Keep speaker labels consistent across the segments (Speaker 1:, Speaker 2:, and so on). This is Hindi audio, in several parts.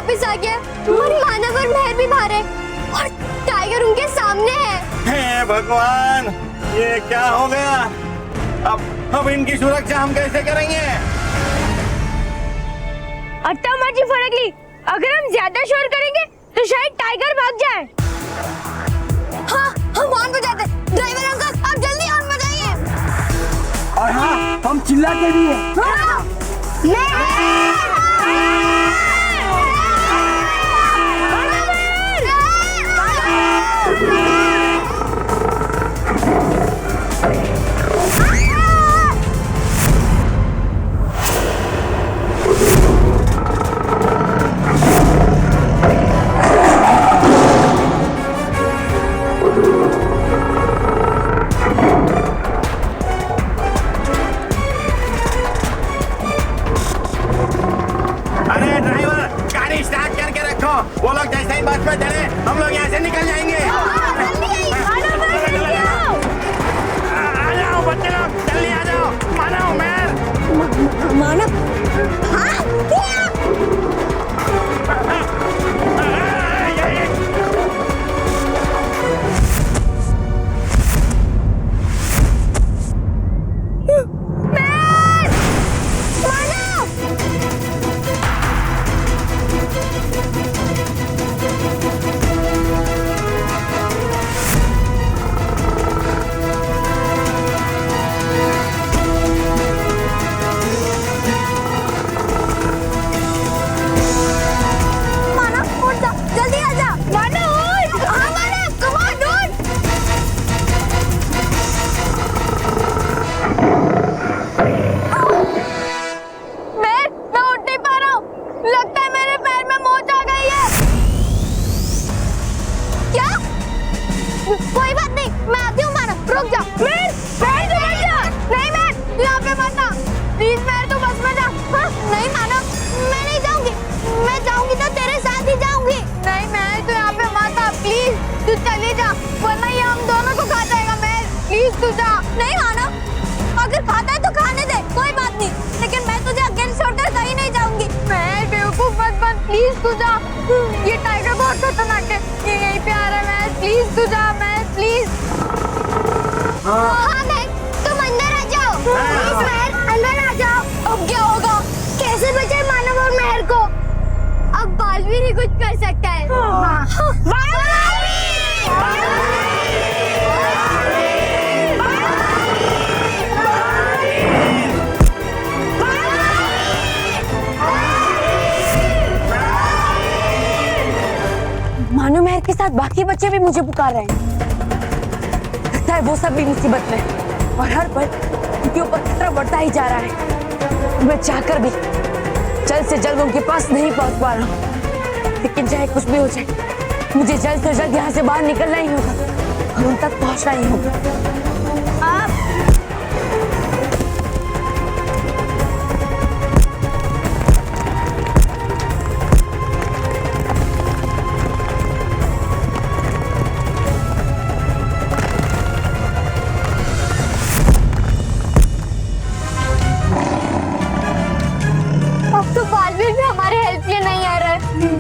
Speaker 1: वापस आ गया और मानव और मेहर भी बाहर है और टाइगर उनके सामने है।
Speaker 2: हे भगवान, ये क्या हो गया? अब इनकी सुरक्षा हम कैसे करेंगे?
Speaker 1: अट्टा मर्जी फड़कली, अगर हम ज्यादा शोर करेंगे तो शायद टाइगर भाग जाए। हाँ, हम हॉर्न बजाते। ड्राइवर अंकल, आप जल्दी हॉर्न बजाइए।
Speaker 3: और हाँ, हम चिल्लाते भी हैं।
Speaker 1: हाँ।
Speaker 2: वो लोग जैसे ही बस में चले हम लोग यहाँ से निकल जाएंगे। आ जाओ बच्चे लोग, जल्दी आ जाओ। मानव, मेहर।
Speaker 1: मानव, कोई बात नहीं, मैं आती हूँ। मानव, रुक जा। मैं नहीं, मैं यहाँ पे मत आ। प्लीज मैं तो बस में जा। हाँ? नहीं मानव, मैं नहीं जाऊंगी। मैं जाऊंगी तो तेरे साथ ही जाऊंगी। नहीं मैं तो यहाँ पे मत आ, प्लीज तू चली जा, वरना ये हम दोनों को खा जाएगा। मैं प्लीज तू जा। नहीं मानव, अगर खाता है तो खाने दे, कोई बात नहीं, लेकिन मैं तुझे अकेले छोड़कर कहीं नहीं जाऊंगी। मैं बेवकूफ मत बन, प्लीज तू जा। ये टाइगर बहुत खतरनाक है, ये यहीं पे आ रहा है। मैं प्लीज तू जा, मैं प्लीज। हाँ मैं, तुम अंदर आ जाओ। प्लीज मेहर, अंदर आ जाओ। अब क्या होगा? कैसे बचाए मानव और मेहर को? अब बालवीर ही कुछ कर सकता है।
Speaker 4: मानो मेहर के साथ बाकी बच्चे भी मुझे पुकार रहे हैं। लगता है वो सब भी मुसीबत में हैं और हर पल उनके ऊपर खतरा बढ़ता ही जा रहा है। मैं चाहकर भी जल्द से जल्द उनके पास नहीं पहुंच पा रहा हूँ, लेकिन चाहे कुछ भी हो जाए, मुझे जल्द से जल्द यहाँ से बाहर निकलना ही होगा और उन तक पहुँचना ही होगा।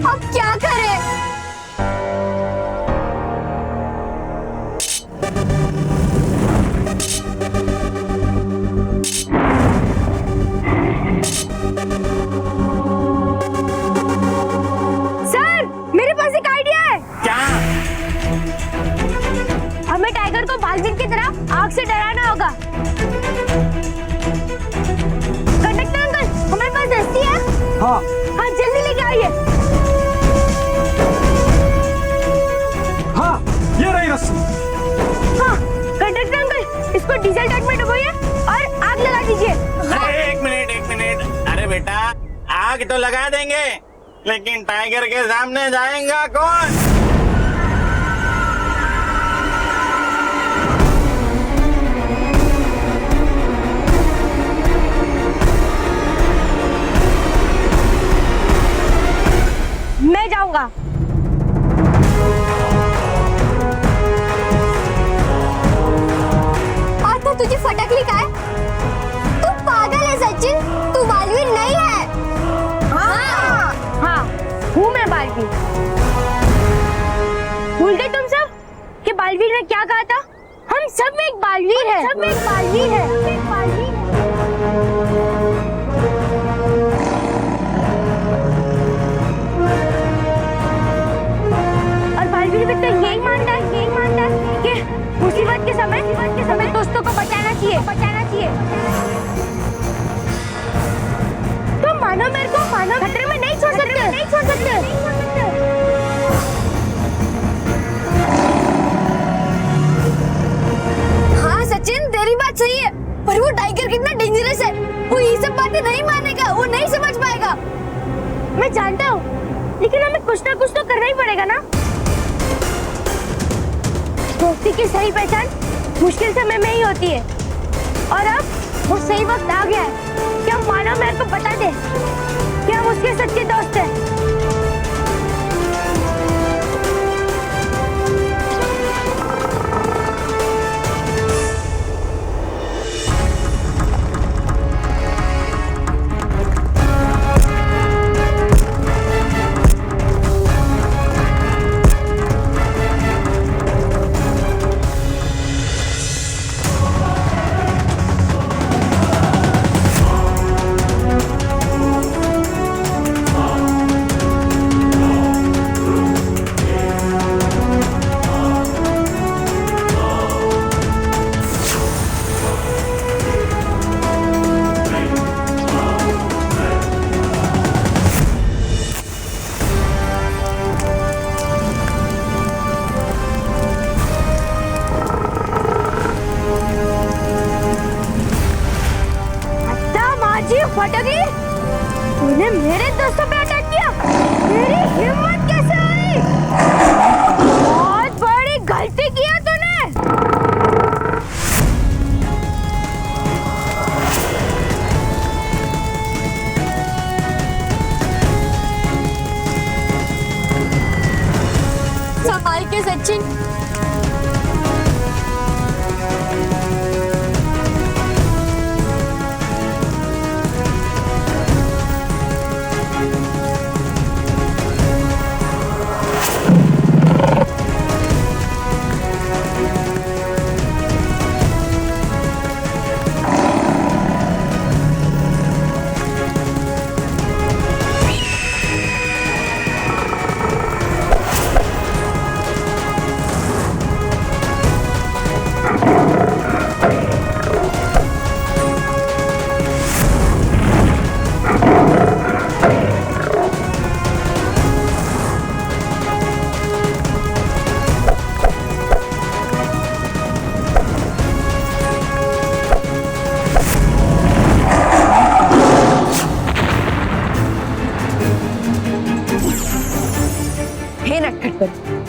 Speaker 1: अब क्या करें? सर, मेरे पास एक आइडिया है।
Speaker 2: क्या?
Speaker 1: हमें टाइगर को बालवीर की तरह आग से डराना होगा। कंडक्टर अंकल, हमारे पास रस्सी है?
Speaker 3: हाँ।
Speaker 1: हाँ, जल्दी लेके आइए।
Speaker 3: ये रही रस्सी।
Speaker 1: हाँ, कंडक्टर अंकल, इसको डीजल टैंक में डुबोइए और आग लगा दीजिए।
Speaker 2: एक मिनट। अरे बेटा, आग तो लगा देंगे, लेकिन टाइगर के सामने जाएगा कौन?
Speaker 1: मैं जाऊंगा। तुझे फटकली का है? तू पागल है सचिन, तू बालवीर नहीं है। हाँ, हूँ मैं मैंने क्या कहा था? हम सब में एक बालवीर है। सब में एक बालवीर है। और बालवीर भी तो यही मानता है कि मुसीबत के समय दोस्तों को बचाना चाहिए। तो मानो मेरे को खतरे में नहीं छोड़ सकते। हाँ सचिन, तेरी बात सही है, पर वो टाइगर कितना डेंजरस है। वो ये सब बातें नहीं मानेगा, वो नहीं समझ पाएगा। मैं जानता हूँ, लेकिन हमें कुछ ना कुछ तो करना ही पड़ेगा ना। दोस्ती की सही पहचान मुश्किल समय में ही होती है, और अब वो सही वक्त आ गया है कि हम मानो मेरे को बता दे कि हम उसके सच्चे दोस्त हैं। फटगी, तूने मेरे दोस्तों पे अटैक किया। तेरी हिम्मत कैसे हुई? बहुत बड़ी गलती किया तूने। संभाल के सचिन।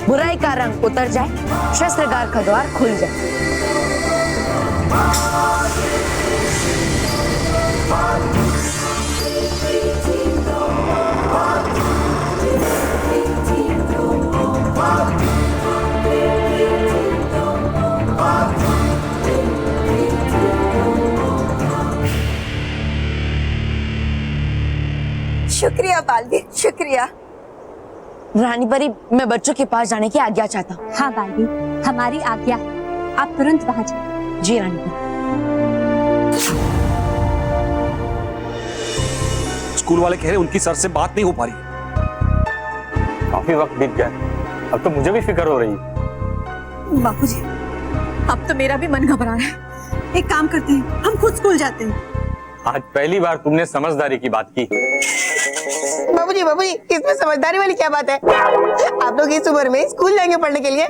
Speaker 1: बुराई का रंग उतर जाए, शस्त्रगार का द्वार खुल जाए।
Speaker 4: शुक्रिया बालवीर, शुक्रिया। रानी परी, मैं बच्चों के पास जाने की आज्ञा चाहता हूँ।
Speaker 1: हाँ बालवीर, हमारी आज्ञा है, आप तुरंत वहां जाइए।
Speaker 4: जी रानी परी।
Speaker 5: स्कूल वाले कह रहे उनकी सर से बात नहीं हो पा रही।
Speaker 2: काफी वक्त बीत गया, अब तो मुझे भी फिक्र हो रही है।
Speaker 6: बापूजी, अब तो मेरा भी मन घबरा रहा है। एक काम करते हैं, हम खुद स्कूल जाते हैं।
Speaker 2: आज पहली बार तुमने समझदारी की बात की।
Speaker 7: बाबूजी, इसमें समझदारी वाली क्या बात है? आप लोग इस उम्र में स्कूल जाएंगे पढ़ने के लिए?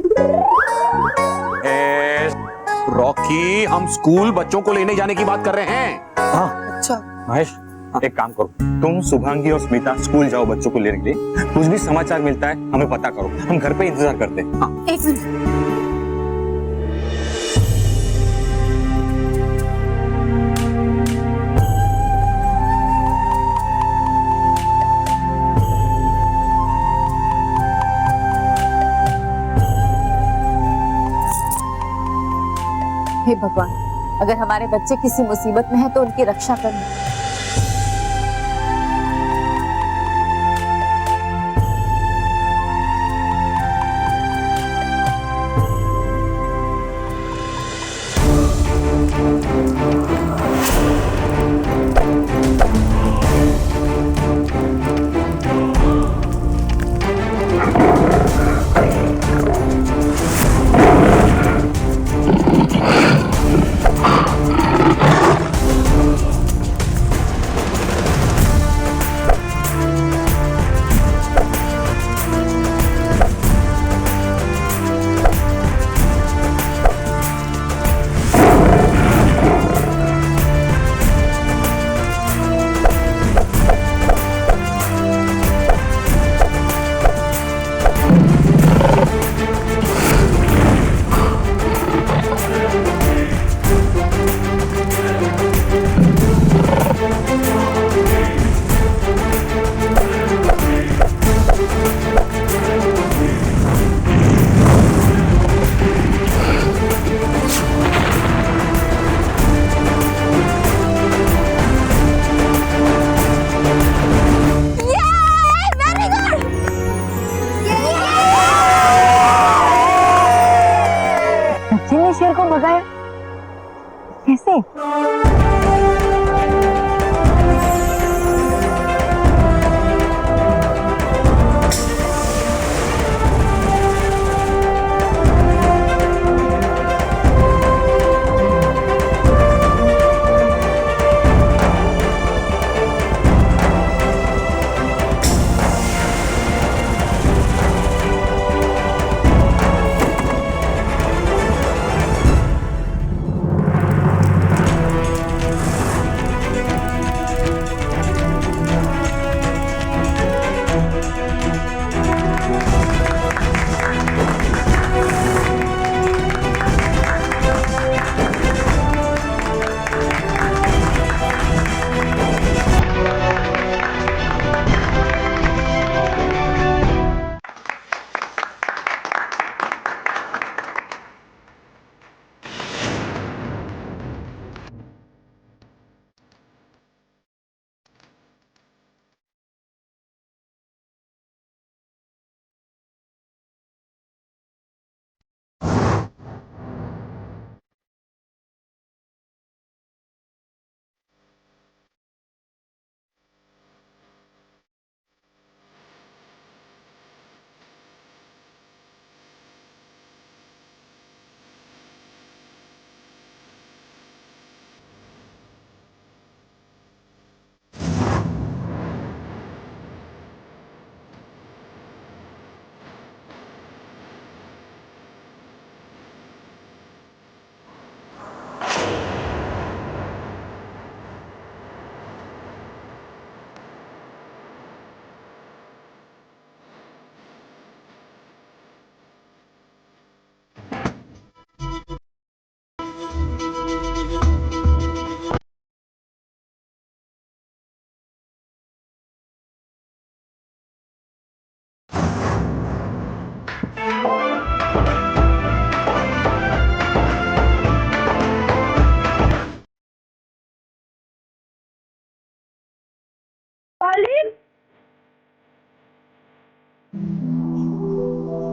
Speaker 5: रॉकी, हम स्कूल बच्चों को लेने जाने की बात कर रहे हैं।
Speaker 2: हाँ
Speaker 7: अच्छा
Speaker 2: महेश, एक काम करो, तुम शुभांगी और स्मिता स्कूल जाओ बच्चों को लेने के लिए। कुछ भी समाचार मिलता है हमें पता करो, हम घर पे इंतजार करते हैं। हाँ।
Speaker 6: एक मिनट। हे भगवान, अगर हमारे बच्चे किसी मुसीबत में हैं तो उनकी रक्षा करना।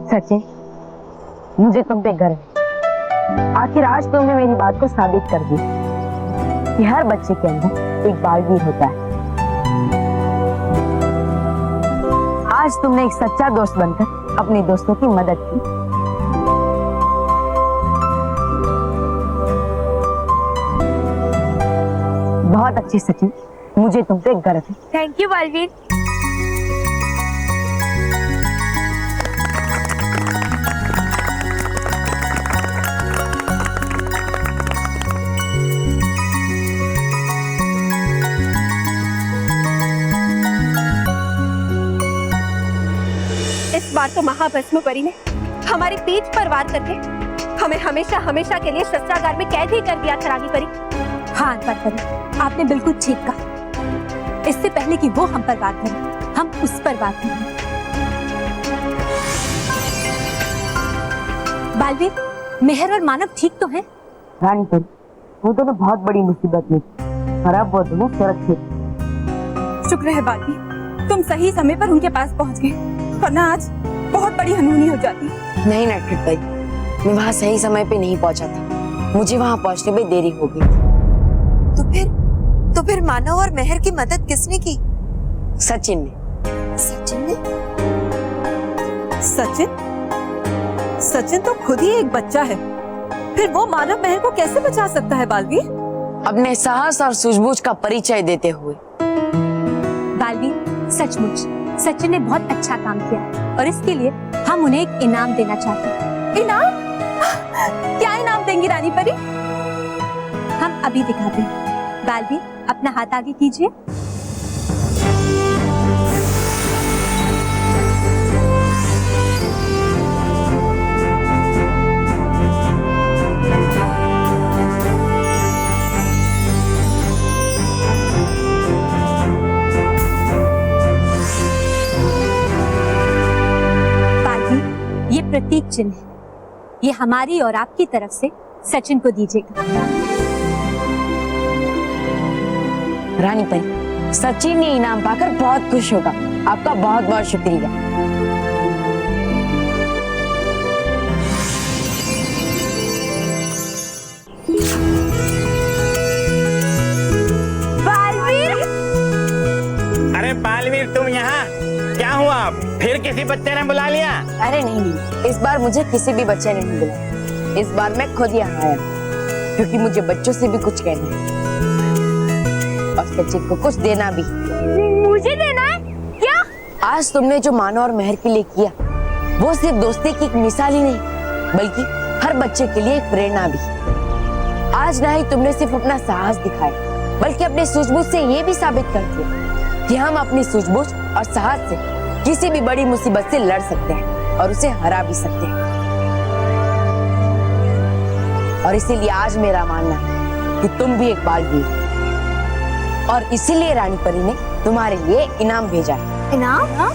Speaker 4: सचिन, मुझे तुम पे गर्व है। आखिर आज तुमने मेरी बात को साबित कर दिया कि हर बच्चे के अंदर एक बालवीर होता है। आज तुमने एक सच्चा दोस्त बनकर अपने दोस्तों की मदद की। बहुत अच्छे सचिन, मुझे तुम पे गर्व है।
Speaker 1: Thank you Baalveer.
Speaker 6: इस बार तो महाभस्म परी ने हमारी पीठ पर वार करके हमें हमेशा हमेशा के लिए शस्त्रागार में कैद ही कर दिया था रानी परी। हाँ अनपढ़ परी, आपने बिल्कुल ठीक कहा। इससे पहले कि वो हम पर वार करें, हम उस पर वार करें। बालवीर, मेहर और मानव ठीक तो हैं?
Speaker 4: रानी परी, वो दोनों बहुत बड़ी मुसीबत में थी और अब वो दोनों सुरक्षित।
Speaker 6: शुक्र है बालवीर, तुम सही समय पर उनके पास पहुंच गए, वरना आज बहुत बड़ी अनहोनी हो जाती।
Speaker 4: नहीं नटखट भाई, मैं वहाँ सही समय पे नहीं पहुँचा था। मुझे वहाँ पहुँचने में देरी हो गई।
Speaker 8: तो फिर मानव और मेहर की मदद किसने की?
Speaker 4: सचिन ने।
Speaker 8: सचिन ने?
Speaker 6: सचिन तो खुद ही एक बच्चा है, फिर वो मानव मेहर को कैसे बचा सकता है बालवीर?
Speaker 4: अपने साहस और सूझबूझ का परिचय देते हुए।
Speaker 6: बालवीर, सचमुच सचिन ने बहुत अच्छा काम किया और इसके लिए हम उन्हें एक इनाम देना चाहते हैं। इनाम? क्या इनाम देंगी रानी परी? हम अभी दिखाते हैं। बालवीर, अपना हाथ आगे कीजिए। ये प्रतीक चिन्ह है, ये हमारी और आपकी तरफ से सचिन को दीजिएगा।
Speaker 4: रानी परी, सचिन ने इनाम पाकर बहुत खुश होगा। आपका बहुत बहुत शुक्रिया।
Speaker 1: बालवीर!
Speaker 2: अरे बालवीर, तुम यहाँ? क्या हुआ, फिर किसी बच्चे ने बुला लिया?
Speaker 4: अरे नहीं, इस बार मुझे किसी भी बच्चे ने नहीं बुलाया। इस बार मैं खुद यहाँ आया क्योंकि मुझे बच्चों से भी कुछ कहना है और सचिन को कुछ देना भी।
Speaker 1: मुझे देना है? क्या?
Speaker 4: आज तुमने जो मानव और मेहर के लिए किया, वो सिर्फ दोस्ती की एक मिसाल ही नहीं, बल्कि हर बच्चे के लिए एक प्रेरणा भी। आज ना ही तुमने सिर्फ अपना साहस दिखाया, बल्कि अपने सूझबूझ से ये भी साबित कर दिया कि हम अपनी सूझबूझ और साहस से किसी भी बड़ी मुसीबत से लड़ सकते हैं और उसे हरा भी सकते हैं। और इसीलिए आज मेरा मानना है कि तुम भी एक बालवीर, और इसीलिए रानी परी ने तुम्हारे लिए इनाम भेजा है।
Speaker 1: इनाम? हाँ?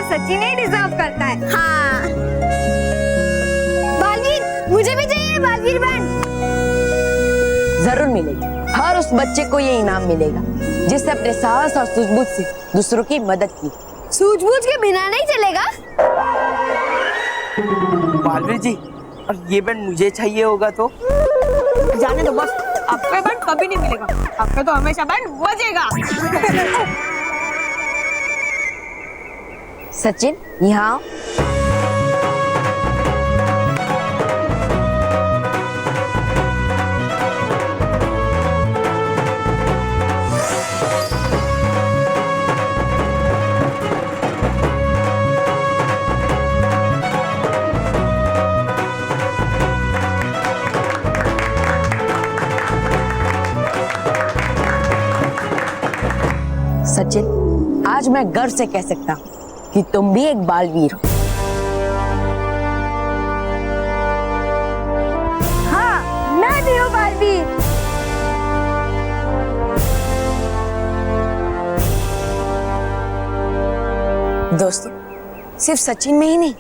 Speaker 1: सचिन ही डिजर्व करता है। हाँ। बालवीर, मुझे भी चाहिए बालवीर बैंड।
Speaker 4: जरूर मिलेगा। हर उस बच्चे को ये इनाम मिलेगा जिसने अपने साहस और सूझबूझ से दूसरों की मदद की।
Speaker 1: सूझबूझ के बिना नहीं चलेगा।
Speaker 3: बालवीर जी, और ये बैंड मुझे चाहिए होगा तो?
Speaker 6: जाने दो बस, आपका बैंड कभी नहीं मिलेगा। आपका तो हमेशा बैंड बजेगा।
Speaker 4: सचिन, यहाँ आओ। सचिन, आज मैं गर्व से कह सकता हूँ कि तुम भी एक बालवीर हो।
Speaker 6: हाँ, मैं भी हूँ बालवीर।
Speaker 4: दोस्तों, सिर्फ सचिन में ही नहीं,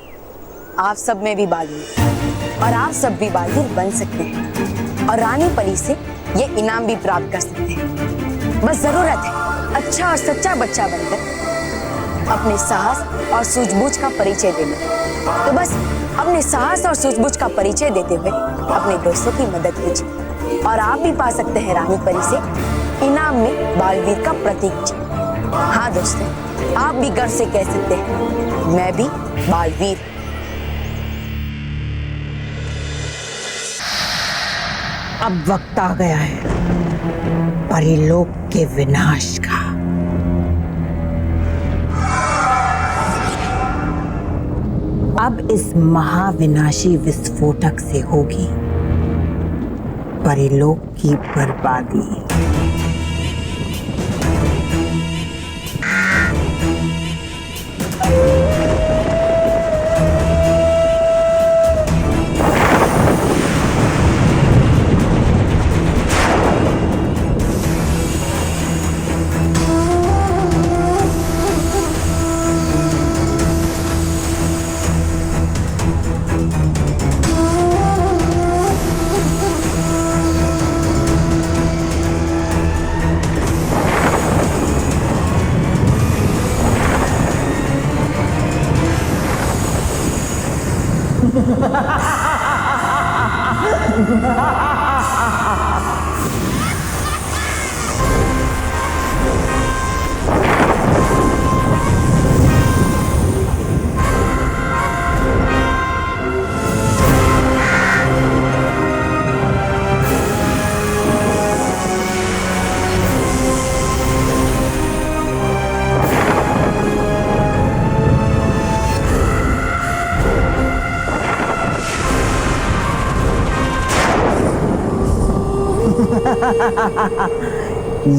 Speaker 4: आप सब में भी बालवीर, और आप सब भी बालवीर बन सकते हैं और रानी परी से ये इनाम भी प्राप्त कर सकते हैं। बस जरूरत है अच्छा और सच्चा बच्चा बनकर अपने साहस और सूझबूझ का परिचय देने। तो बस अपने साहस और सूझबूझ का परिचय देते हुए अपने दोस्तों की मदद कीजिए और आप भी पा सकते हैं रानी परी से इनाम में बालवीर का प्रतीक चिन्ह। हाँ दोस्तों, आप भी गर्व से कह सकते हैं, मैं भी बालवीर।
Speaker 9: अब वक्त आ गया है परिलोक के विनाश का। अब इस महाविनाशी विस्फोटक से होगी परिलोक की बर्बादी।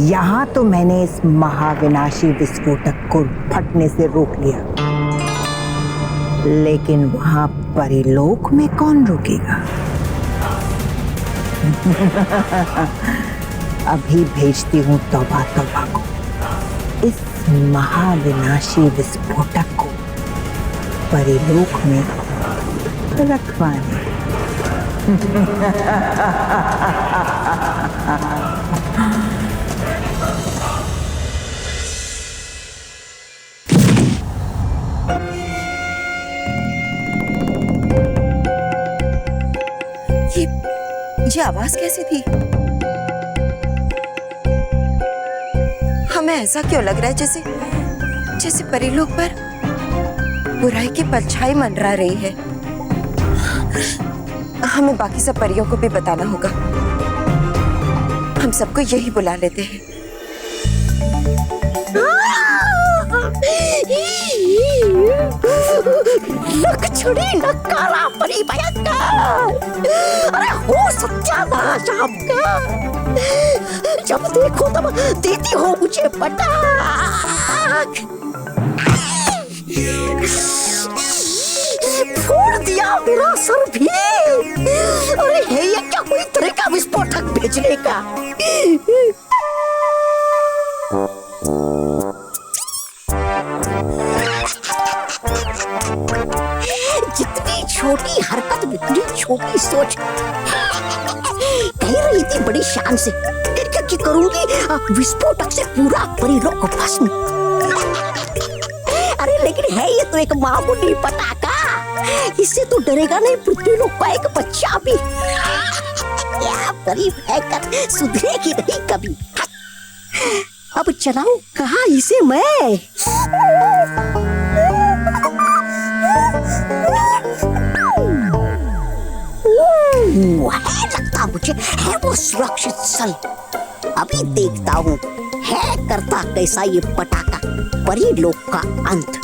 Speaker 9: यहाँ तो मैंने इस महाविनाशी विस्फोटक को फटने से रोक लिया, लेकिन वहां परिलोक में कौन रोकेगा? अभी भेजती हूँ तौबा तौबा को इस महाविनाशी विस्फोटक को परिलोक में रखवाने।
Speaker 8: ये आवाज कैसी थी? हमें ऐसा क्यों लग रहा है जैसे परिलोक पर बुराई की परछाई मंडरा रही है। हमें बाकी सब परियों को भी बताना होगा। हम सबको यही बुला लेते हैं।
Speaker 9: लखछड़ी नकारा परी भयंकर, अरे हो सत्यानाश आपका। जब देखो तब देती हो मुझे पटाख। फोड़ दिया मेरा सर भी। अरे है ये क्या कोई तरीका विस्फोटक भेजने का? जितनी छोटी हरकत उतनी छोटी सोच। कह रही थी बड़ी शान से क्या करूंगी विस्फोटक से पूरा परिलोक भस्म। अरे लेकिन है ये तो एक मामूली पटाखा, इससे तो डरेगा नहीं पृथ्वीलोक का एक बच्चा भी। क्या परी भयंकर सुधरेगी नहीं कभी। अब चलाऊं कहाँ इसे मैं? है लगता मुझे है वो सुरक्षित स्थल। अभी देखता हूँ है करता कैसा ये पटाखा परिलोक का अंत।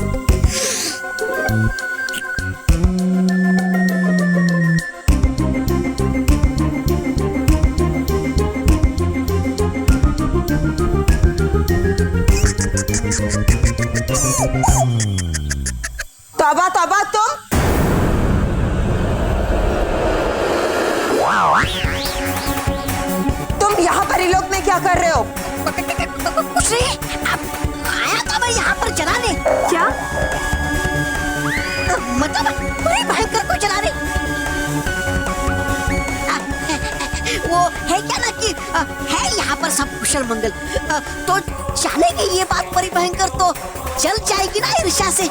Speaker 9: आया था मैं यहाँ पर जलाने।
Speaker 6: क्या?
Speaker 9: मतलब पूरी भयंकर को जलाने। वो है क्या ना कि है यहाँ पर सब कुशल मंगल, तो जानेगी ये बात परी भयंकर तो जल जाएगी ना ईर्ष्या से।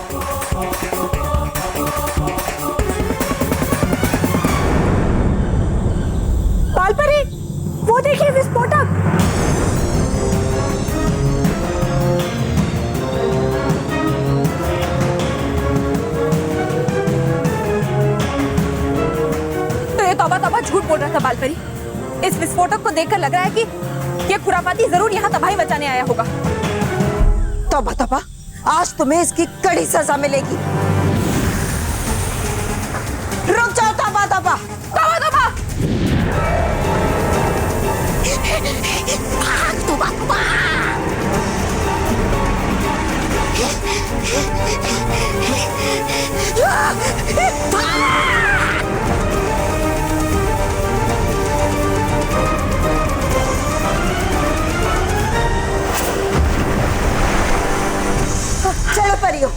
Speaker 6: बालपरी, वो देखिए विस्फोटक। तो ये तौबा तौबा झूठ बोल रहा था बालपरी। इस विस्फोटक को देखकर लग रहा है कि ये खुरापाती जरूर यहाँ तबाही मचाने आया होगा।
Speaker 8: तौबा तौबा, आज तुम्हें इसकी कड़ी सजा मिलेगी। रुक जाओ तौबा तौबा।
Speaker 6: तौबा तौबा,
Speaker 9: भाग तौबा तौबा।
Speaker 8: चलो परियो।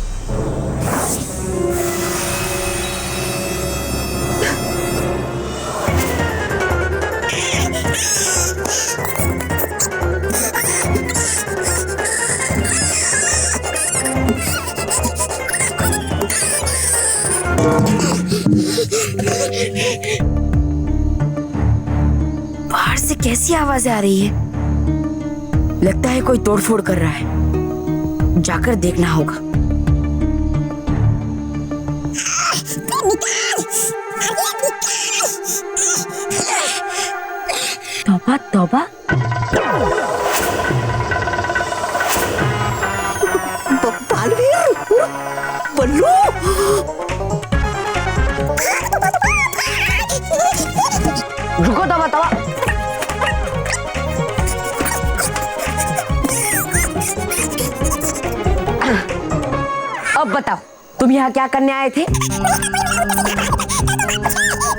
Speaker 4: बाहर से कैसी आवाजें आ रही है? लगता है कोई तोड़फोड़ कर रहा है। जाकर देखना होगा। तौबा तौबा,
Speaker 9: बालवीर, बल्लू।
Speaker 4: रुको तौबा तौबा। अब बताओ, तुम यहाँ क्या करने आए थे?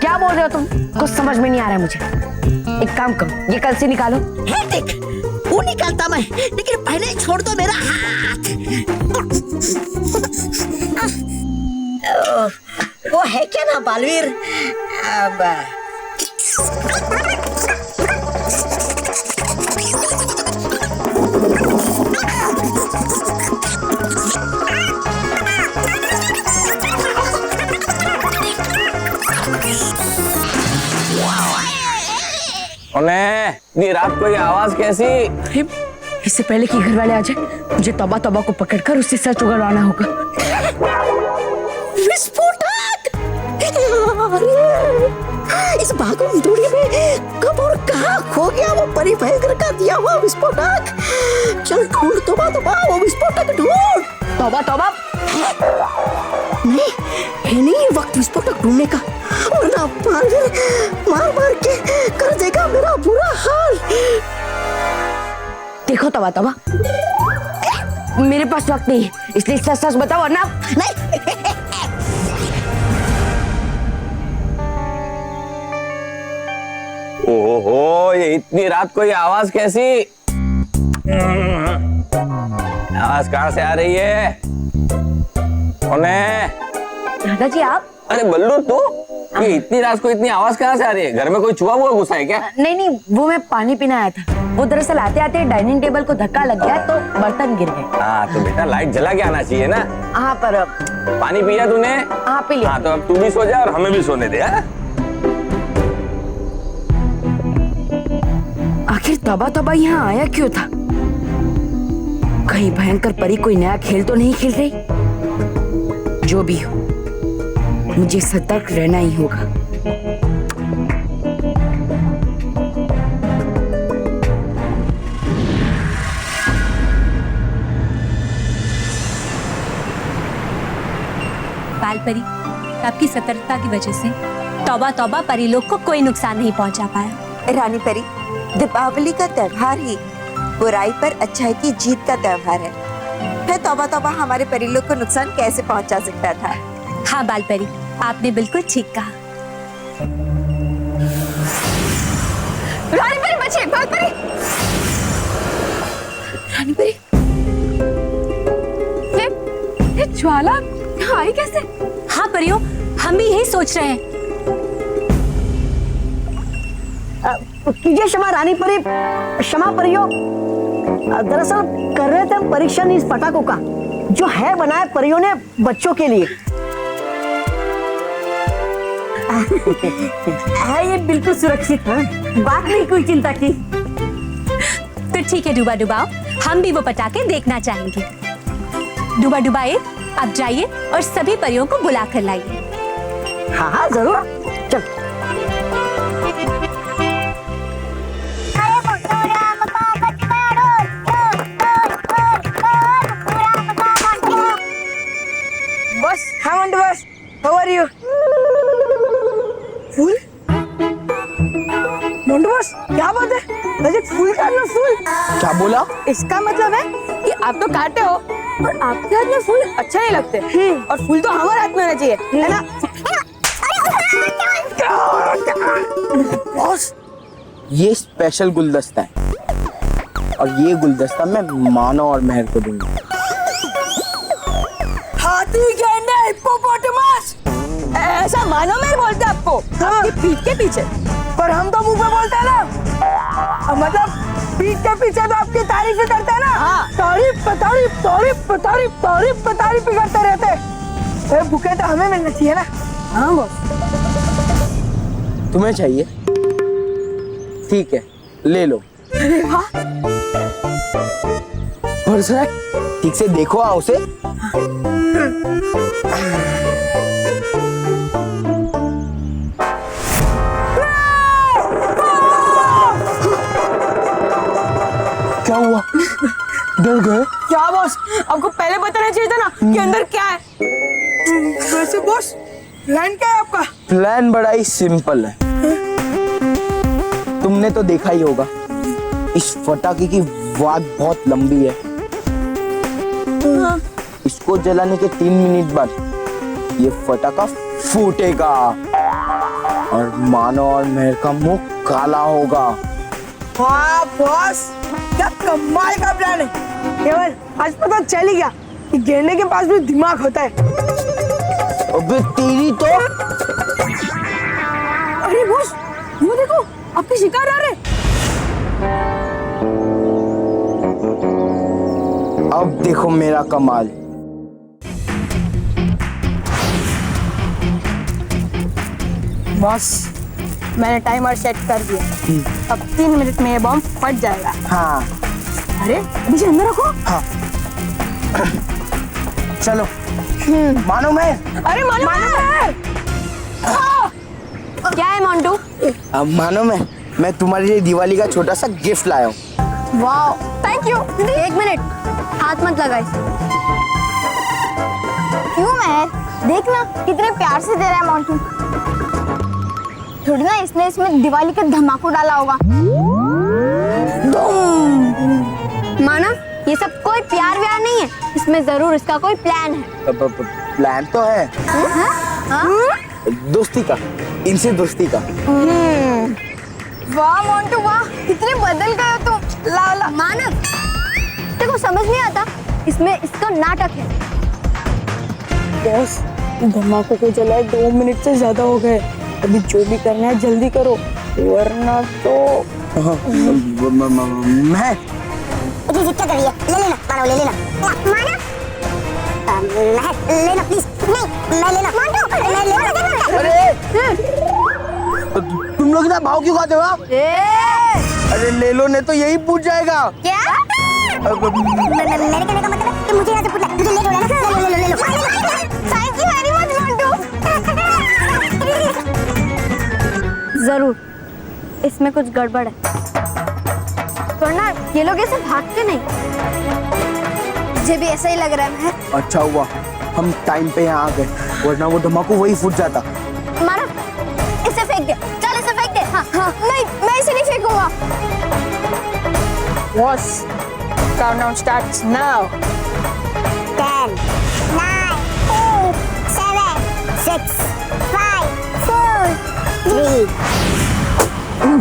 Speaker 4: क्या बोल रहे हो तुम? कुछ समझ में नहीं आ रहा है मुझे। एक काम करो, ये कल से निकालो।
Speaker 9: है देख, वो निकालता मैं, लेकिन पहले छोड़ दो मेरा हाथ। वो है क्या ना बालवीर, अब
Speaker 2: इतनी रात को ये आवाज कैसी?
Speaker 4: इससे पहले कि घर वाले आ जाए, मुझे तौबा तौबा को पकड़कर उससे सच उगलवाना होगा।
Speaker 9: विस्फोटक! इस भागम दूरी में कब और कहाँ खो गया वो परी भयंकर का दिया हुआ विस्फोटक? चल ढूंढ तौबा तौबा, वो विस्फोटक ढूंढ।
Speaker 4: तौबा तौबा,
Speaker 9: नहीं है नहीं ये वक्त विस्फोटक ढूंढने का, वरना मार मार के कर देगा मेरा बुरा हाल।
Speaker 4: देखो तौबा तौबा, मेरे पास वक्त नहीं है, इसलिए सच सच बताओ वरना।
Speaker 9: नहीं
Speaker 2: ओहो, ये इतनी रात को ये आवाज कैसी? आवाज कहाँ से आ रही है? कौन है?
Speaker 4: दादाजी आप?
Speaker 2: अरे बल्लू तू? ये इतनी रात को इतनी आवाज कहाँ से आ रही है? घर में कोई छुआ हुआ घुसा है क्या?
Speaker 4: नहीं, वो मैं पानी पीने आया था। वो दरअसल आते आते डाइनिंग टेबल को धक्का लग गया तो बर्तन गिर गए।
Speaker 2: हाँ तो बेटा लाइट जला के आना चाहिए ना।
Speaker 4: हाँ पर
Speaker 2: पानी पिया तूने?
Speaker 4: हाँ पी लिया।
Speaker 2: हाँ तो अब तू भी सो जा और हमें भी सोने दे।
Speaker 4: आखिर तौबा तौबा यहाँ आया क्यों था? कहीं भयंकर परी कोई नया खेल तो नहीं खेल रही? जो भी हो, मुझे सतर्क रहना ही होगा।
Speaker 6: बालपरी, आपकी सतर्कता की वजह से तौबा तौबा परीलोक को कोई नुकसान नहीं पहुंचा पाया।
Speaker 8: रानी परी, दीपावली का त्योहार ही बुराई पर अच्छाई की जीत का त्योहार है। फिर तौबा तौबा हमारे परिलोक को नुकसान कैसे पहुंचा सकता था?
Speaker 6: हाँ बालपरी, आपने बिल्कुल ठीक कहा।
Speaker 1: रानी परी बचिए, बालपरी।
Speaker 4: रानी परी, ज्वाला आई कैसे?
Speaker 6: हाँ परियों, हम भी यही सोच रहे हैं।
Speaker 9: कीजिए क्षमा रानी परी, क्षमा परियों। दरअसल कर रहे थे हम परीक्षण इस पटाखों का जो है बनाया परियों ने बच्चों के लिए। है ये बिल्कुल सुरक्षित है, बात नहीं कोई चिंता की।
Speaker 6: तो ठीक है डूबा डुबाओ, हम भी वो पटाखे देखना चाहेंगे। डूबा डुबाए, आप जाइए और सभी परियों को बुला कर लाइए।
Speaker 9: हाँ हाँ जरूर, चल।
Speaker 3: बस हाँ मंटू बस, हाउ आर यू? फूल? मंटू बस क्या बात है? मुझे फूल काटना, फूल
Speaker 5: क्या बोला?
Speaker 3: इसका मतलब है कि आप तो काटे हो और आपके हाथ में फूल अच्छा नहीं लगते, और फूल तो हमारे हाथ में रहना चाहिए, है ना?
Speaker 10: बॉस, ये स्पेशल गुलदस्ता है और ये गुलदस्ता मैं मानो और मेहर को दूंगा।
Speaker 3: हाथी के अंदर हिप्पोपोटामस, ऐसा मानो मेहर बोलते आपको, आपकी पीठ के पीछे। पर हम तो मुंह पे बोलते हैं ना, मतलब पीठ के पीछे तो आपकी तारीफ ही करते हैं ना। हाँ। तारीफ पे तारीफ, तारीफ पे तारीफ, तारीफ पे तारीफ ही करते रहते। भूखे तो हमें मिलना चाहिए ना। हाँ बॉस।
Speaker 10: तुम्हें चाहिए? ठीक है, ले लो। और जरा ठीक से देखो आओ उसे। क्या हुआ? डर गए?
Speaker 3: क्या बॉस, आपको पहले बताना चाहिए था ना कि अंदर क्या है। वैसे बॉस, प्लान क्या है आपका?
Speaker 10: प्लान बड़ा ही सिंपल है। तुमने तो देखा ही होगा, इस फटाके की वाट बहुत लंबी है। इसको जलाने के 3 मिनट बाद ये फटाका फूटेगा और मानो और मेहर का मुंह काला होगा।
Speaker 3: वाह बॉस, क्या कमाल का प्लान है। केवल आज पता चल ही गया कि गेंडे के पास भी दिमाग होता है।
Speaker 10: अबे तेरी तो।
Speaker 3: अरे बॉस, वो देखो आपके शिकार आ रहे।
Speaker 10: अब देखो मेरा कमाल।
Speaker 3: बॉस, मैंने टाइमर सेट कर दिया, अब 3 मिनट में ये बम फट जाएगा।
Speaker 10: हाँ।
Speaker 3: अरे मुझे अंदर रखो।
Speaker 10: हाँ। चलो। मानो मैं।
Speaker 3: अरे मानो
Speaker 1: क्या है मोंटू?
Speaker 10: अब मानो मैं तुम्हारे लिए दिवाली का छोटा सा गिफ्ट लाया हूँ।
Speaker 1: वाह, थैंक यू। 1 मिनट, हाथ मत लगाइए। क्यों महर, देखना कितने प्यार से दे रहा है मोंटू। थोड़ी ना इसने इसमें दिवाली का धमाका डाला होगा। मानव, ये सब कोई प्यार व्यार नहीं है, इसमें जरूर इसका कोई प्लान है।
Speaker 10: प्लान तो है। दोस्ती का, इनसे दोस्ती का।
Speaker 1: वाह मोंटू वाह, कितने बदल गए हो तुम। ला मानव, देखो समझ नहीं आता, इसमें इसका नाटक है।
Speaker 3: बॉस, धमाके को जलाए 2 मिनट से ज्यादा हो गए, अभी जो भी करना है जल्दी करो, वरना तो।
Speaker 10: मैं
Speaker 9: क्या कर रही है? ले लेना मानो, ले लेना मानो। लेना प्लीज। नहीं मैं लेना मानो, मैं लेना।
Speaker 10: अरे तुम लोग ना भाव क्यों खाते हो? अरे ले लो, नहीं तो यही पूछ जाएगा।
Speaker 1: क्या?
Speaker 9: मेरे कहने का मतलब है कि मुझे यहाँ से पूछना, मुझे ले लो ना, ले लो।
Speaker 1: Thank you very much Montu. जरूर इसमें कुछ गड़बड़ है, वरना ये लोग ऐसे भागते नहीं। मुझे भी ऐसा ही लग रहा है।
Speaker 10: अच्छा हुआ हम टाइम पे यहाँ आ गए, वरना वो धमाका वही फूट जाता।
Speaker 1: मानो, इसे फेंक दे, चल इसे फेंक दे। हाँ हाँ, नहीं मैं इसे नहीं फेंकूंगा।
Speaker 3: Boss, countdown starts now.
Speaker 9: 10 9 8 7 6 5 4 3
Speaker 1: हाँ।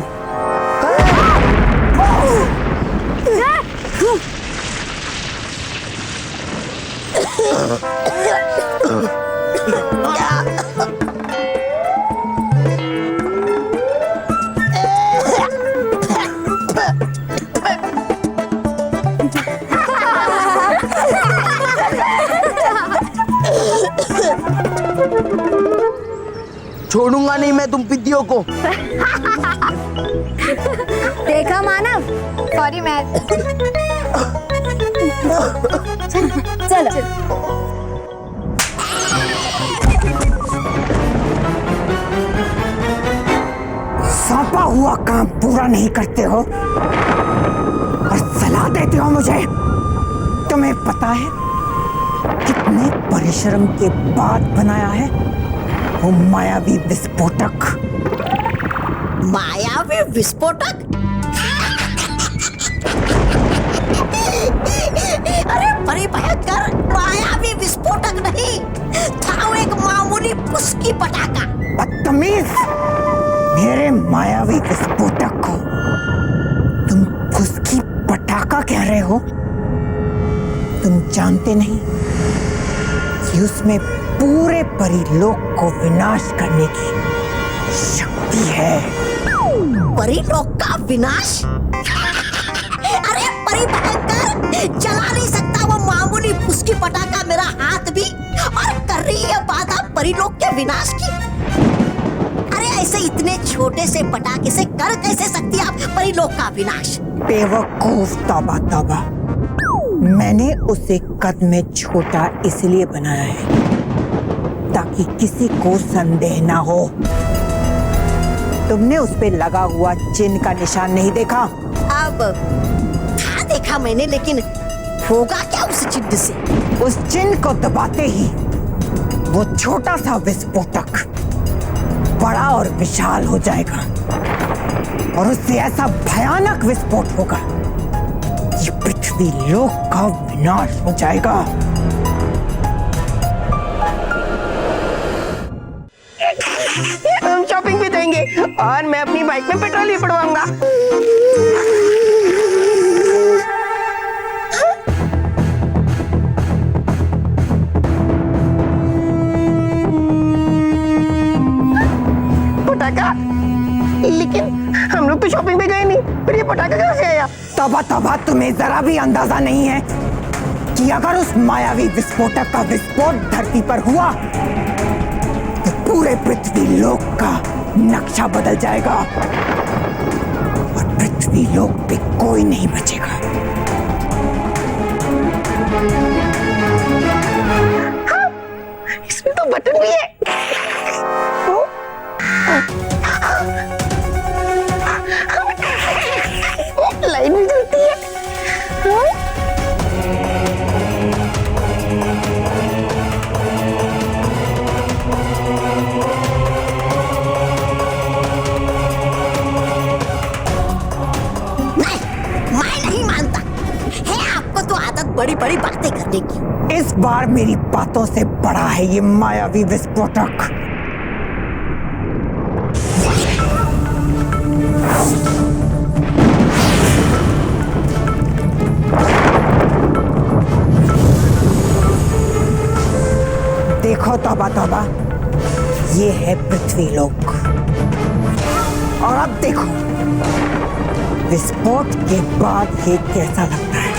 Speaker 10: छोड़ूंगा नहीं मैं तुम पिद्दियों को।
Speaker 1: देखा मानव, सॉरी मैं चलो।
Speaker 3: सौंपा हुआ काम पूरा नहीं करते हो और सलाह देते हो मुझे। तुम्हें पता है कितने परिश्रम के बाद बनाया है वो मायावी विस्फोटक?
Speaker 9: मायावी विस्फोटक? अरे बड़ी भयंकर मायावी विस्फोटक नहीं था, वो एक मामूली पुस्की पटाखा।
Speaker 3: बदतमीज, मेरे मायावी विस्फोटक को तुम फुसकी पटाखा कह रहे हो? तुम जानते नहीं कि उसमें पूरे परिलोक को विनाश करने की शक्ति है।
Speaker 9: परिलोक का विनाश? अरे परी भयंकर, जला नहीं सकता वो मामूली पुस्की पटाखा मेरा हाथ भी, और कर रही है बात आप परिलोक के विनाश की। अरे ऐसे इतने छोटे से पटाखे से कर कैसे सकती आप परिलोक का विनाश?
Speaker 3: बेवकूफ, तौबा तौबा। मैंने उसे कद में छोटा इसलिए बनाया है ताकि किसी को संदेह ना हो। तुमने उस पे लगा हुआ चिन्ह का निशान नहीं देखा?
Speaker 9: अब हाँ देखा मैंने, लेकिन होगा क्या उस चिन्ह से?
Speaker 3: उस चिन्ह को दबाते ही वो छोटा सा विस्फोटक बड़ा और विशाल हो जाएगा और उससे ऐसा भयानक विस्फोट होगा कि पृथ्वी लोक का विनाश हो जाएगा।
Speaker 7: हम शॉपिंग भी देंगे और मैं अपनी बाइक में पेट्रोल भी पड़वाऊंगा। पटाखा? लेकिन हम लोग तो शॉपिंग पे गए नहीं, फिर ये पटाखा कहाँ से आया?
Speaker 3: तौबा तौबा, तुम्हें जरा भी अंदाजा नहीं है कि अगर उस मायावी विस्फोटक का विस्फोट धरती पर हुआ तो पूरे पृथ्वी लोक का नक्शा बदल जाएगा और पृथ्वी लोक पे कोई नहीं बचेगा।
Speaker 7: हाँ, इसमें तो बटन भी है। लाइट भी जलती है।
Speaker 9: बड़ी बड़ी बातें करने की।
Speaker 3: इस बार मेरी बातों से बड़ा है ये मायावी विस्फोटक। देखो तौबा तौबा, ये है पृथ्वी लोक। और अब देखो विस्फोट के बाद ये कैसा लगता है।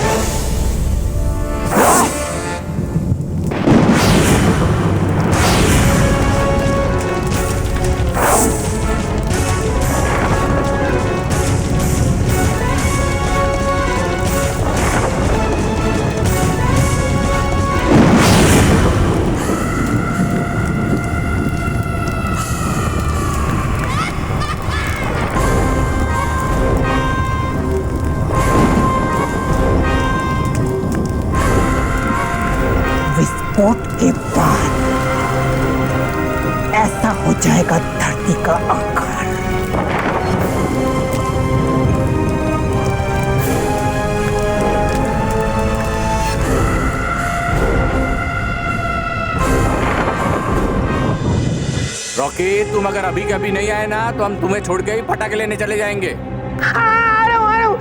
Speaker 3: विस्फोट के बाद ऐसा हो जाएगा धरती का आकार।
Speaker 5: रॉकी, तुम अगर अभी के अभी नहीं आए ना तो हम तुम्हें छोड़ के ही पटाखे लेने चले जाएंगे।
Speaker 7: आ रहा हूँ।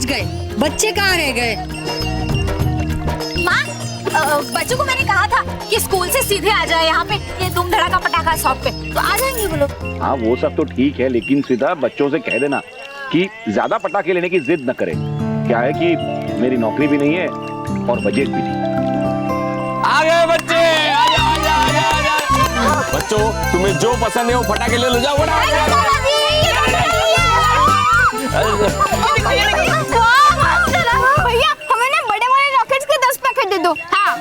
Speaker 4: बच गए, बच्चे कहाँ रह गए?
Speaker 6: माँ, बच्चों को मैंने कहा था कि स्कूल से सीधे आ जाए यहाँ पे, ये धूम धड़ाका पटाखा शॉप पे, तो आ जाएंगे वो लोग।
Speaker 5: हाँ वो सब तो ठीक है, लेकिन सीधा बच्चों से कह देना कि ज्यादा पटाखे लेने की जिद न करें। क्या है कि मेरी नौकरी भी नहीं है और बजट भी नहीं।
Speaker 10: आ गए बच्चे, आजा आजा आजा आजा। बच्चों तुम्हें जो पसंद है वो फटाके ले लो, जाओ बड़ा।
Speaker 1: भैया हमें ना बड़े वाले रॉकेट्स के 10 पैकेट दे दो। हाँ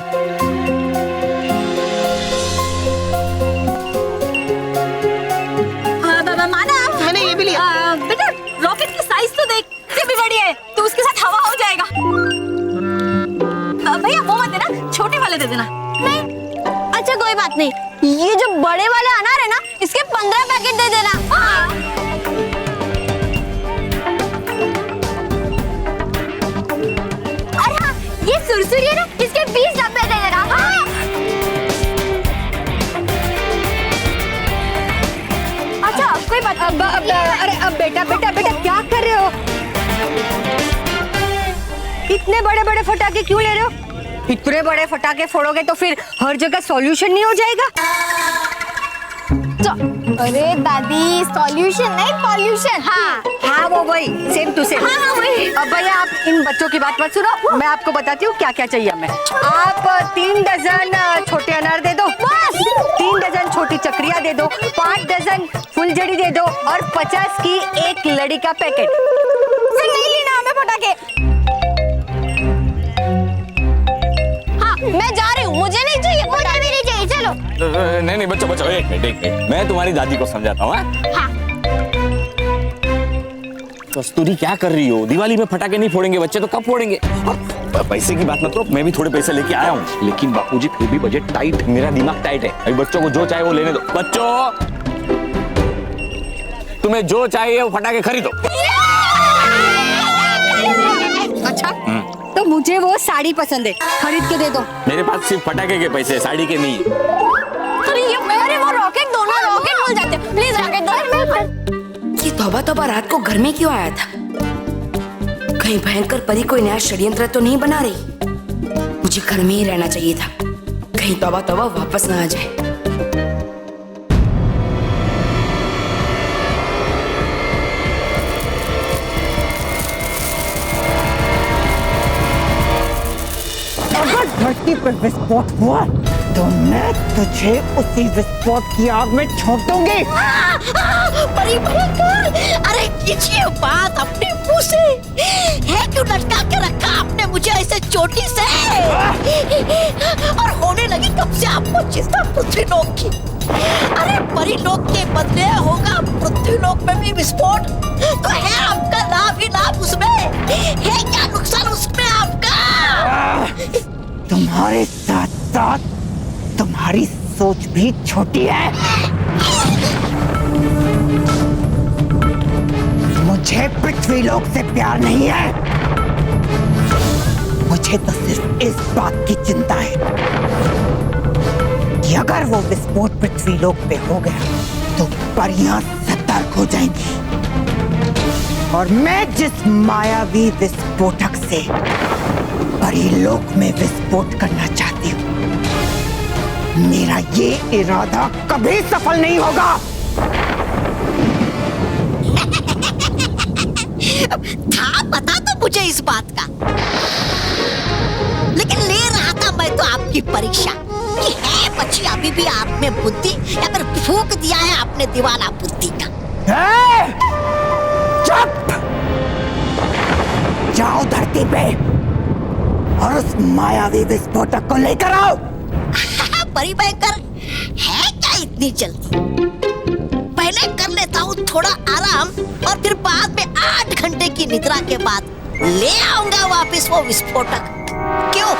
Speaker 6: माना,
Speaker 7: मैंने ये भी लिया।
Speaker 6: बेटा रॉकेट की साइज तो देख, ये भी बड़ी है, तो उसके साथ हवा हो जाएगा। भैया वो मत देना, छोटे वाले दे देना।
Speaker 1: नहीं, अच्छा कोई बात नहीं, ये जो बड़े वाले अनार है ना, इसके 15 पैकेट दे देना। हाँ। और हाँ, ये सुरसुरी है ना, इसके 20 डब्बे दे देना। हाँ। अच्छा कोई बात।
Speaker 4: अरे अब बेटा बेटा बेटा क्या कर रहे हो? इतने बड़े बड़े फटाके क्यों ले रहे हो? इतने बड़े फटाके फोड़ोगे तो फिर हर जगह सॉल्यूशन नहीं हो जाएगा?
Speaker 1: अरे दादी, सॉल्यूशन नहीं पॉल्यूशन। हाँ
Speaker 4: हाँ वो वही, सेम टू सेम।
Speaker 1: हाँ वही।
Speaker 4: अब भैया आप इन बच्चों की बात मत सुनो, मैं आपको बताती हूँ क्या क्या चाहिए हमें। आप 3 डजन छोटे अनार दे दो, बस 3 डजन छोटी चक्रियाँ दे दो, 5 डजन फुलझड़ी दे दो और 50 की एक लड़ी का पैकेट।
Speaker 1: फिर नहीं लेना हमें पटाखे। हाँ मैं जा रही हूँ, मुझे नहीं चाहिए, मुझे भी नहीं चाहिए। चलो।
Speaker 10: नहीं नहीं बच्चों बच्चों, एक मिनट, मैं तुम्हारी दादी को समझाता हूँ।
Speaker 1: हाँ।
Speaker 10: कस्तूरी क्या कर रही हो? दिवाली में फटाके नहीं फोड़ेंगे बच्चे तो कब फोड़ेंगे? और पैसे की बात मत करो, मैं भी थोड़े पैसे लेके आया हूँ,
Speaker 5: लेकिन बापूजी फिर भी बजट टाइट।
Speaker 10: मेरा दिमाग टाइट है। अभी बच्चों को जो चाहे वो लेने दो। बच्चों तुम्हें जो चाहिए वो फटाके खरीदो।
Speaker 4: अच्छा तो मुझे वो साड़ी पसंद है, खरीद के दे दो।
Speaker 10: मेरे पास सिर्फ फटाके के पैसे, साड़ी के नहीं।
Speaker 1: अरे ये मेरे वो रॉकेट दो ना, रॉकेट मिल जाते हैं, प्लीज रॉकेट दो।
Speaker 11: ये तौबा तौबा रात को घर में क्यों आया था? कहीं भयंकर परी कोई नया षड्यंत्र तो नहीं बना रही? मुझे घर में ही रहना चाहिए था, कहीं तौबा तौबा वापस ना आ जाए।
Speaker 3: अगर धरती पर विस्फोट हुआ तो मैं तुझे उसी विस्फोट की आग में छोड़ दूंगी।
Speaker 9: बड़ी भयंकर! अरे कीजिए बात अपने मुंह से। है क्यों लटका के रखा आपने मुझे ऐसे चोटी से? और होने लगी कब से आपको चिंता पृथ्वीलोक की? अरे परिलोक के बदले होगा पृथ्वीलोक में भी विस्फोट, तो है आपका लाभ ही लाभ उसमें? है क्या नुकसान उसमें आपका?
Speaker 3: तुम्हारे साथ साथ तुम्हारी सोच भी छोटी है। मुझे पृथ्वीलोक से प्यार नहीं है, मुझे तो सिर्फ इस बात की चिंता है कि अगर वो विस्फोट पृथ्वीलोक पे हो गया तो परियां सतर्क हो जाएंगी और मैं जिस मायावी विस्फोटक से परिलोक में विस्फोट करना चाहती हूँ, मेरा ये इरादा कभी सफल नहीं होगा।
Speaker 9: था पता तो मुझे इस बात का, लेकिन ले रहा था मैं तो आपकी परीक्षा कि है बच्ची अभी भी आप में बुद्धि या फिर फूंक दिया है आपने दीवाना बुद्धि का।
Speaker 3: चुप! जाओ धरती पे और उस मायावी विस्फोटक को लेकर आओ।
Speaker 9: परी भयंकर, है क्या इतनी जल्दी? पहले कर लेता हूँ थोड़ा आराम और फिर बाद में 8 घंटे की निद्रा के बाद ले आऊंगा वापस वो विस्फोटक। क्यों?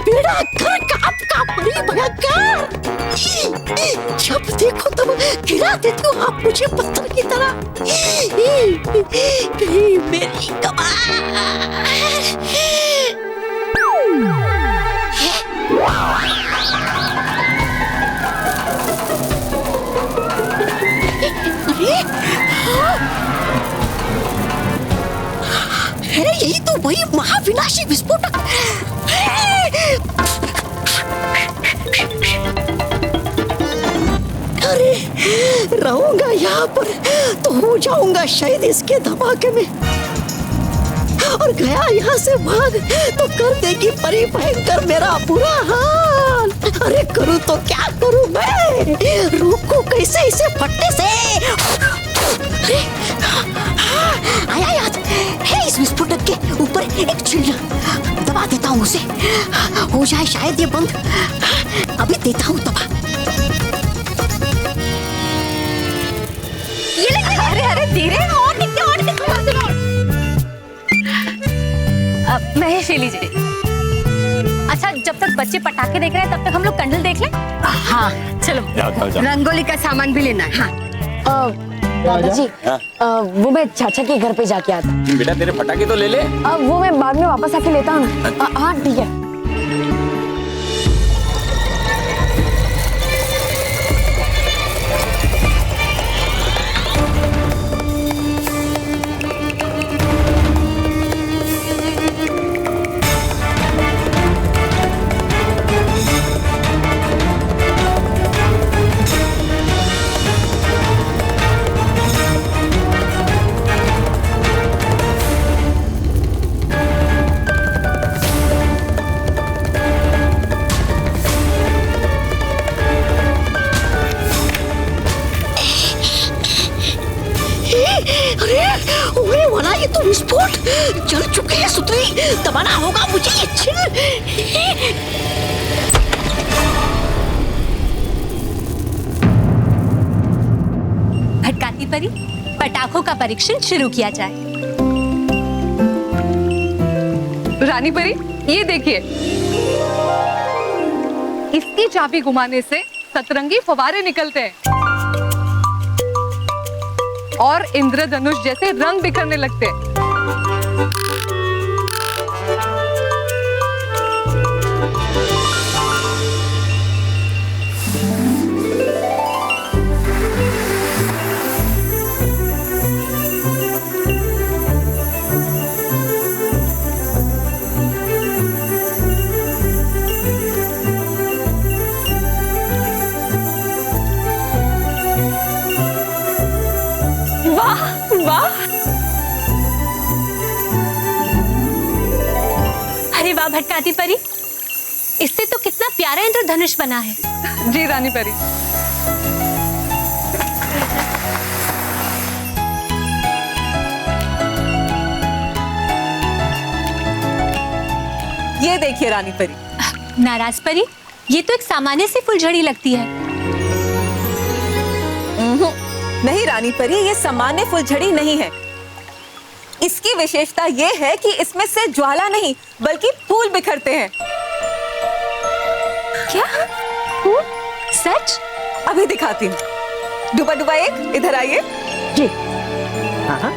Speaker 9: बेड़ा घर का आपका परी भयंकर। जब देखो तब गिरा देती हो आप मुझे पत्थर की तरह। मेरी कमाल। अरे यही तो वही महाविनाशी विस्फोटक। अरे रहूंगा यहाँ पर तो हो जाऊंगा शहीद इसके धमाके में, और गया यहाँ से भाग तो कर देगी परी भयंकर मेरा बुरा हाल। अरे करूँ तो क्या करूँ मैं, रोकूं कैसे इसे फटने से। अरे आया याद है, इस विस्फोटक के ऊपर एक चिल्ला, दबा देता हूँ उसे, हो जाए शायद ये बंद। अभी देता हूँ दबा।
Speaker 6: अरे अरे धीरे, और महेश लीजिए। अच्छा, जब तक बच्चे पटाखे देख रहे हैं तब तक हम लोग कैंडल देख लें। हाँ चलो, रंगोली का सामान भी लेना है। हाँ
Speaker 4: दादाजी, वो मैं चाचा के घर पे जाके आता।
Speaker 5: बेटा तेरे पटाखे तो ले ले।
Speaker 4: वो मैं बाद में वापस आके लेता हूँ। हाँ ठीक है।
Speaker 9: होने वाला ये तो विस्फोट, जल चुके हैं सुतरी, दबाना होगा मुझे ये छिल।
Speaker 6: भटकाती परी, पटाखों का परीक्षण शुरू किया जाए।
Speaker 12: रानी परी, ये देखिए, इसकी चाबी घुमाने से सतरंगी फव्वारे निकलते हैं और इंद्रधनुष जैसे रंग बिखरने लगते हैं।
Speaker 6: अरे वाह भटकाती परी, इससे तो कितना प्यारा इंद्रधनुष बना है।
Speaker 12: जी रानी परी। ये देखिए रानी परी।
Speaker 6: नाराज परी, ये तो एक सामान्य सी फुलझड़ी लगती है।
Speaker 12: नहीं रानी परी, ये सामान्य फुलझड़ी नहीं है। इसकी विशेषता ये है कि इसमें से ज्वाला नहीं बल्कि फूल बिखरते हैं।
Speaker 6: क्या? फूल? सच?
Speaker 12: अभी दिखाती हूँ। डुबा डुबा एक, इधर आइए।
Speaker 4: जी।
Speaker 12: हाँ।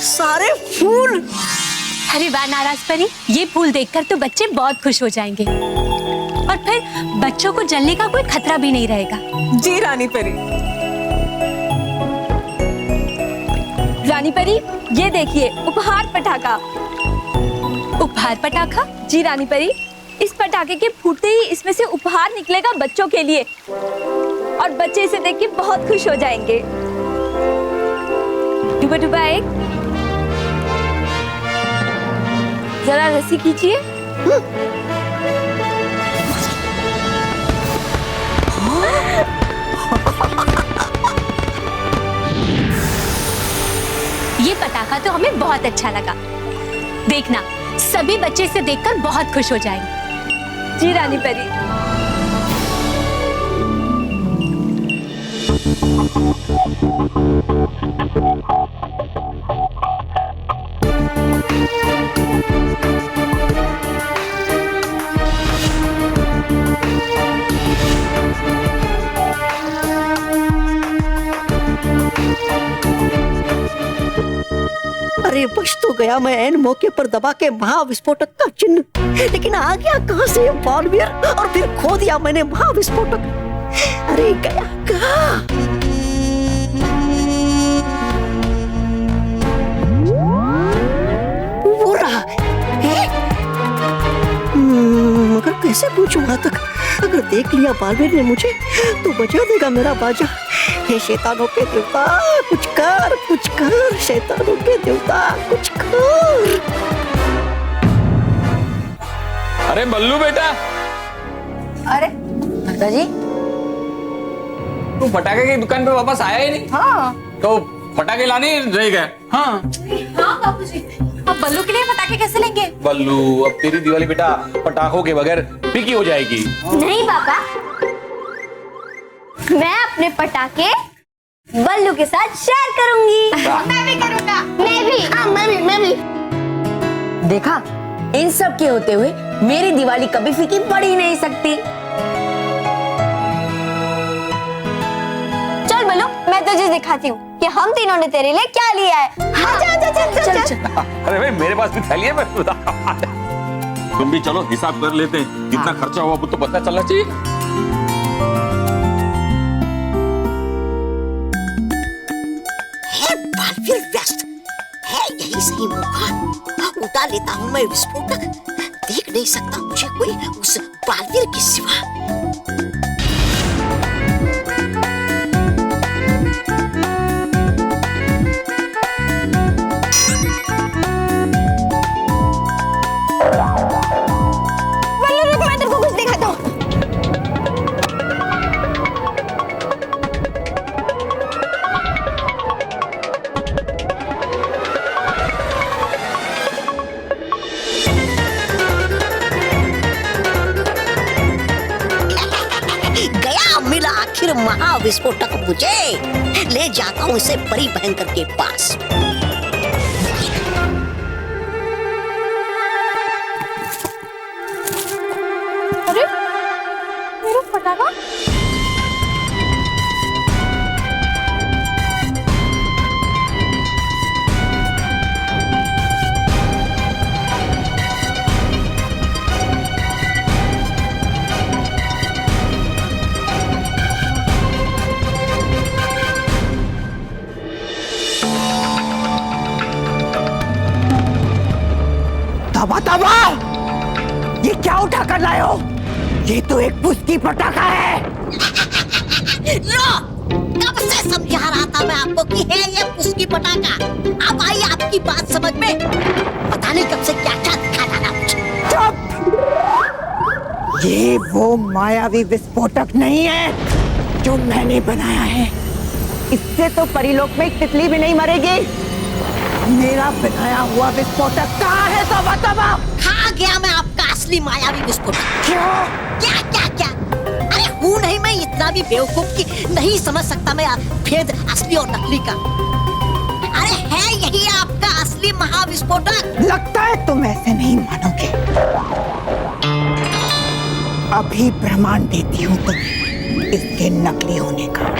Speaker 9: सारे फूल।
Speaker 6: अरे वाह नाराज परी, ये फूल देखकर तो बच्चे बहुत खुश हो जाएंगे और फिर बच्चों को जलने का कोई खतरा भी नहीं रहेगा।
Speaker 12: जी रानी परी।
Speaker 6: रानी परी, ये देखिए उपहार पटाखा। उपहार पटाखा?
Speaker 13: जी रानी परी, इस पटाखे के फूटते ही इसमें से उपहार निकलेगा बच्चों के लिए और बच्चे इसे देख के बहुत खुश हो जाएंगे। डुबा डुबा एक, जरा रस्सी खींचिए।
Speaker 6: ये पटाखा तो हमें बहुत अच्छा लगा। देखना सभी बच्चे इसे देखकर बहुत खुश हो जाएंगे। जी रानी परी।
Speaker 9: अरे बच तो गया मैं एन मौके पर दबा के महाविस्फोटक का चिन्ह, लेकिन आ गया कहां से बॉलवियर और फिर खो दिया मैंने महाविस्फोटक। अरे गया कहां? वो रहा है? मगर कैसे पूछूं वहां तक? अगर देख लिया बॉलवियर ने मुझे तो बजा देगा मेरा बाजा। हे शैतानों के देवता कुछ कर, शैतानों के देवता कुछ कर।
Speaker 14: अरे बल्लू बेटा।
Speaker 4: अरे दादाजी,
Speaker 14: तू पटाखे की दुकान पे वापस आया ही नहीं।
Speaker 4: हाँ
Speaker 14: तो पटाखे लाने रह गए। हाँ
Speaker 6: हाँ बापूजी, अब बल्लू के लिए पटाखे कैसे लेंगे?
Speaker 14: बल्लू, अब तेरी दिवाली बेटा पटाखों के बगैर फीकी हो जाएगी।
Speaker 1: नहीं पापा, मैं अपने पटाखे बल्लू के साथ शेयर करूंगी। मैं भी करूंगा। मैं भी। हाँ मैं भी।
Speaker 4: देखा, इन सब के होते हुए मेरी दिवाली कभी फीकी पड़ ही नहीं सकती।
Speaker 1: चल बल्लू, मैं तुझे दिखाती हूँ कि हम तीनों ने तेरे लिए क्या लिया है। हाँ, चल।
Speaker 14: अरे भाई मेरे पास भी थैली है, मैं तुम भी चलो हिसाब कर लेते हैं कितना खर्चा हुआ वो तो पता चलना चाहिए।
Speaker 9: बालवीर व्यस्त है, यही सही मौका। उठा लेता हूँ मैं विस्फोटक, देख नहीं सकता मुझे कोई उस बालवीर के सिवा।
Speaker 1: बल्लू रुक, मैं तेरे को कुछ दिखाता हूँ।
Speaker 9: मिला आखिर महाविस्फोटक मुझे। ले जाता हूँ इसे परी भयंकर के पास।
Speaker 1: अरे मेरा पटाखा।
Speaker 9: तबा ये क्या उठा कर लाए हो? ये तो एक पुष्की पटाखा है। लो, कब से समझा रहा था मैं आपको कि है ये पुष्की पटाखा। अब आई आपकी बात समझ में। पता नहीं कब से क्या क्या दिखा रहा मुझे। चुप! ये वो मायावी विस्फोटक नहीं है जो मैंने बनाया है। इससे तो परिलोक में एक तितली भी नहीं मरेगी। मेरा बनाया हुआ विस्फोटक कहाँ है? तबा खा गया मैं आपका असली मायावी विस्फोटक। क्या? अरे हूँ नहीं मैं इतना भी बेवकूफ कि नहीं समझ सकता मैं भेद असली और नकली का। अरे है यही आपका असली महाविस्फोटक। लगता है तुम ऐसे नहीं मानोगे। अभी प्रमाण देती हूँ तुम्हें इसके नकली होने का।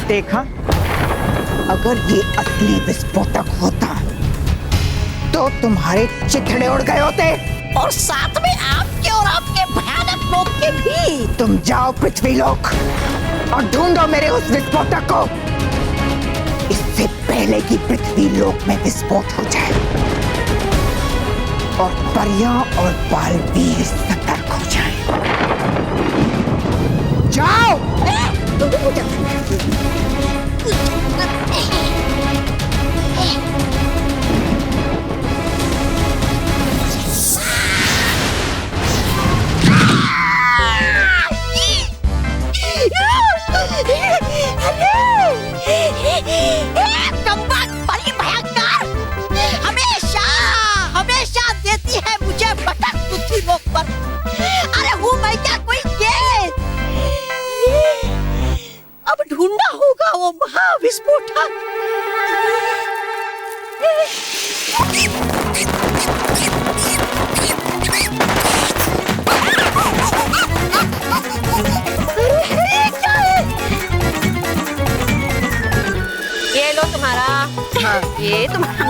Speaker 9: देखा, अगर ये असली विस्फोटक होता तो तुम्हारे चिथड़े उड़ गए होते और साथ में आप के और आपके भयानक लोग के भी। तुम जाओ पृथ्वी लोक और ढूंढो मेरे उस विस्फोटक को, इससे पहले कि पृथ्वी लोक में विस्फोट हो जाए और परियां और बालवीर सतर्क हो जाए। जाओ। बड़ी भयंकर हमेशा हमेशा देती है मुझे भटक पृथ्वी लोक पर। अरे हूँ मैं क्या कोई गेंद? अब ढूंढना होगा वो महाविस्फोटक।
Speaker 6: ये लो तुम्हारा। हाँ, ये तुम्हारा।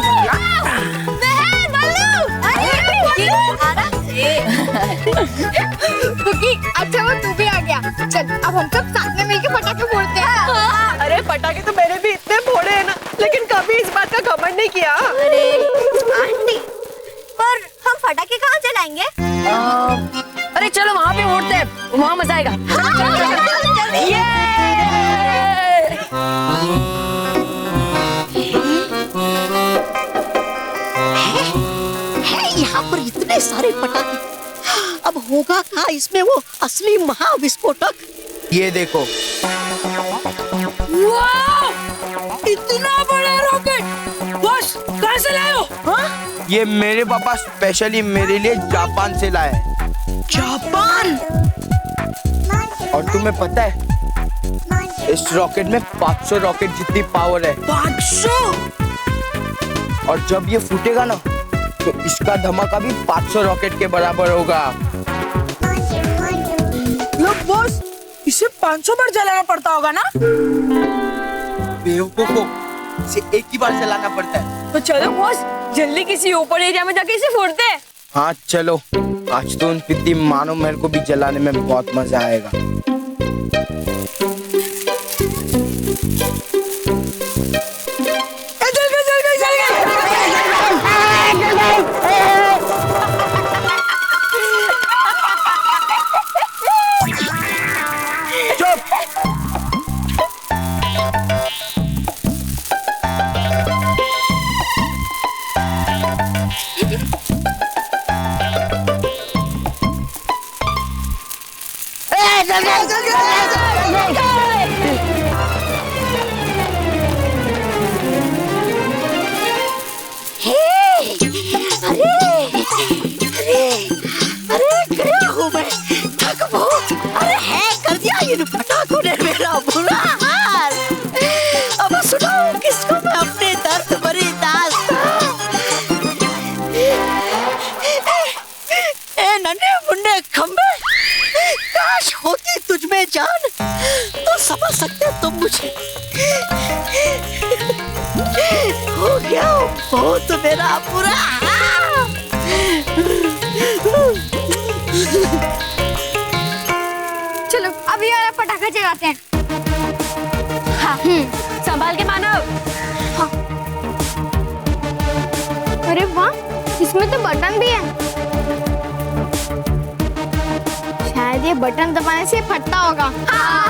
Speaker 1: अच्छा वो तू भी आ गया। चल अब हम सब साथ में मिलकर पटाखे फोड़ते हैं।
Speaker 3: अरे पटाखे तो मैंने भी इतने फोड़े हैं ना, लेकिन कभी इस बात का घमंड नहीं किया।
Speaker 6: अरे आंटी, पर हम पटाखे कहाँ जलाएंगे?
Speaker 4: अरे चलो वहाँ पे फोड़ते हैं, वहाँ मजा आएगा।
Speaker 9: है यहाँ पर इतने सारे पटाखे, अब होगा क्या इसमें वो असली महाविस्फोटक?
Speaker 10: ये देखो,
Speaker 3: इतना बड़ा रॉकेट बॉस कहाँ से लाए हो? हाँ?
Speaker 10: ये मेरे पापा स्पेशली मेरे लिए जापान से लाए हैं।
Speaker 9: जापान?
Speaker 10: और तुम्हें पता है इस रॉकेट में 500 रॉकेट जितनी पावर है।
Speaker 9: 500?
Speaker 10: और जब ये फूटेगा ना तो इसका धमाका भी 500 रॉकेट के बराबर होगा।
Speaker 3: लोग बॉस, इसे 500 बार जलाना पड़ता होगा ना?
Speaker 10: बेवकूफ को इसे एक ही बार चलाना पड़ता है।
Speaker 4: तो चलो बॉस, जल्दी किसी ऊपर एरिया में जाके इसे फोड़ते हैं।
Speaker 10: हाँ चलो, आज तो उन पित्ती मानो महल को भी जलाने में बहुत मजा आएगा।
Speaker 9: पटाखों ने मेरा बुरा हाल। अब सुनाओ किसको मैं अपने दर्द भरी दास्तां। ए नन्हे मुन्ने खंबे, काश होती तुझ में जान तो समझ सकते तुम मुझे। हो गया बहुत मेरा बुरा हाल।
Speaker 1: चलो अभी वाला पटाखा जलाते हैं।
Speaker 4: हाँ, संभाल के मानव।
Speaker 1: हाँ। अरे वाह, इसमें तो बटन भी है। शायद ये बटन दबाने से फटता होगा। हाँ।